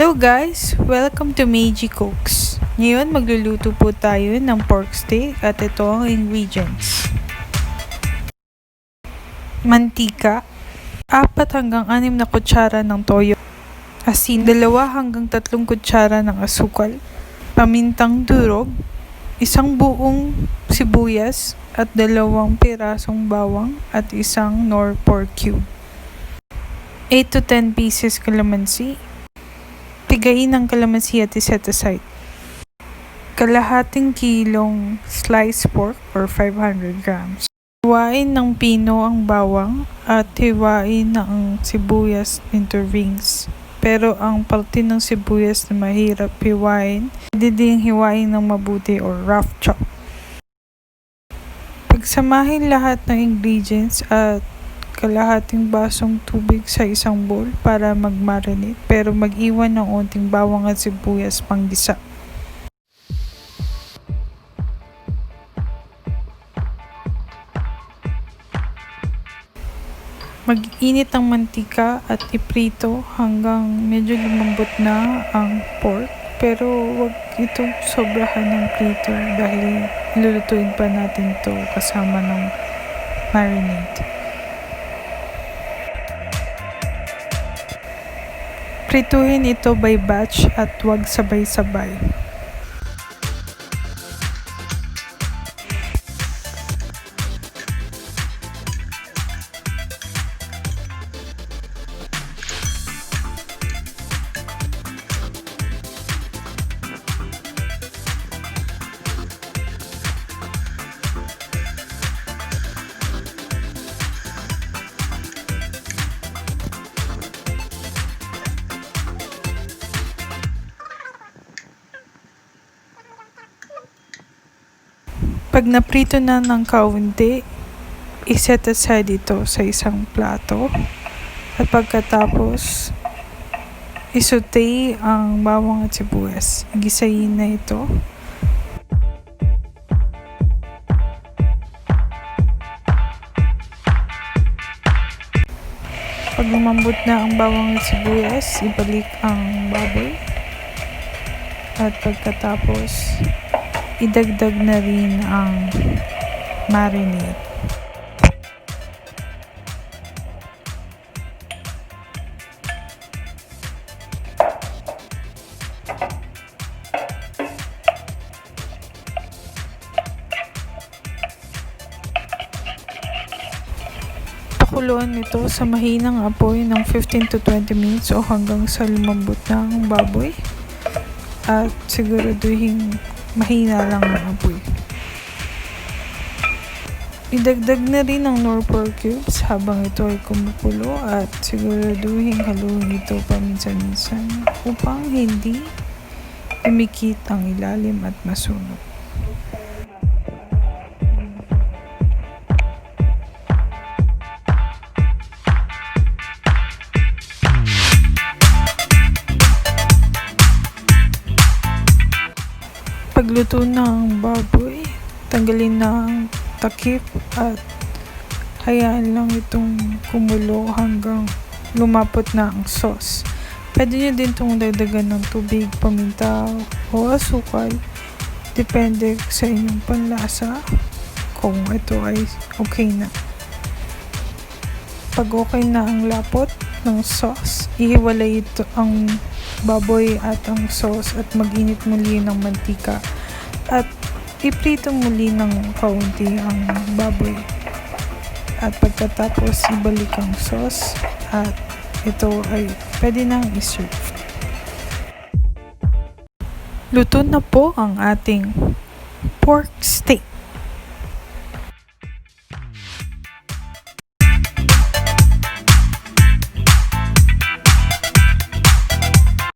Hello guys! Welcome to Meiji Cooks. Ngayon magluluto po tayo ng pork steak at ito ang ingredients. Mantika, 4 hanggang 6 na kutsara ng toyo. Asin, 2 hanggang 3 kutsara ng asukal. Pamintang durog, 1 buong sibuyas at 2 pirasong bawang at 1 nor pork cube. 8 to 10 pieces calamansi. Pigain ng calamansi at iset aside. Kalahating kilong sliced pork or 500 grams. Hiwain ng pino ang bawang at hiwain na ang sibuyas into rings. Pero ang parte ng sibuyas na mahirap hiwain, pwede ding hiwain ng mabuti or rough chop. Pagsamahin lahat ng ingredients at kalahating basong tubig sa isang bowl para mag-marinate, pero mag-iwan ng onting bawang at sibuyas panggisa. Mag-init ang mantika at iprito hanggang medyo lumambot na ang pork, pero wag itong sobrahan ng prito dahil lulutuin pa natin to kasama ng marinade. Prituhin ito by batch at huwag sabay-sabay. Pag naprito na ng kaunti, iset aside ito sa isang plato. At pagkatapos, isaute ang bawang at sibuyas. Gisayin na ito. Pag lumambot na ang bawang at sibuyas, ibalik ang baboy. At pagkatapos, idagdag na rin ang marinade. Pakuluan ito sa mahinang apoy ng 15 to 20 minutes o hanggang sa lumambot na ang baboy. At siguraduhin mahina lang ang apoy. Idagdag na rin ang nor pork cubes habang ito ay kumukulo at siguraduhin haluin ito paminsan-minsan upang hindi umikit ang ilalim at masunog. Pagluto na ang baboy, tanggalin na ang takip at hayaan lang itong kumulo hanggang lumapot na ang sauce. Pwede nyo din itong dagdagan ng tubig, paminta o asukal. Depende sa inyong panlasa kung ito ay okay na. Pag okay na ang lapot ng sauce, ihiwalay ito ang baboy at ang sauce at mag-init muli ng mantika at iprito muli ng kaunti ang baboy at pagkatapos ibalik ang sauce at ito ay pwede nang i-serve. Luto na po ang ating pork steak.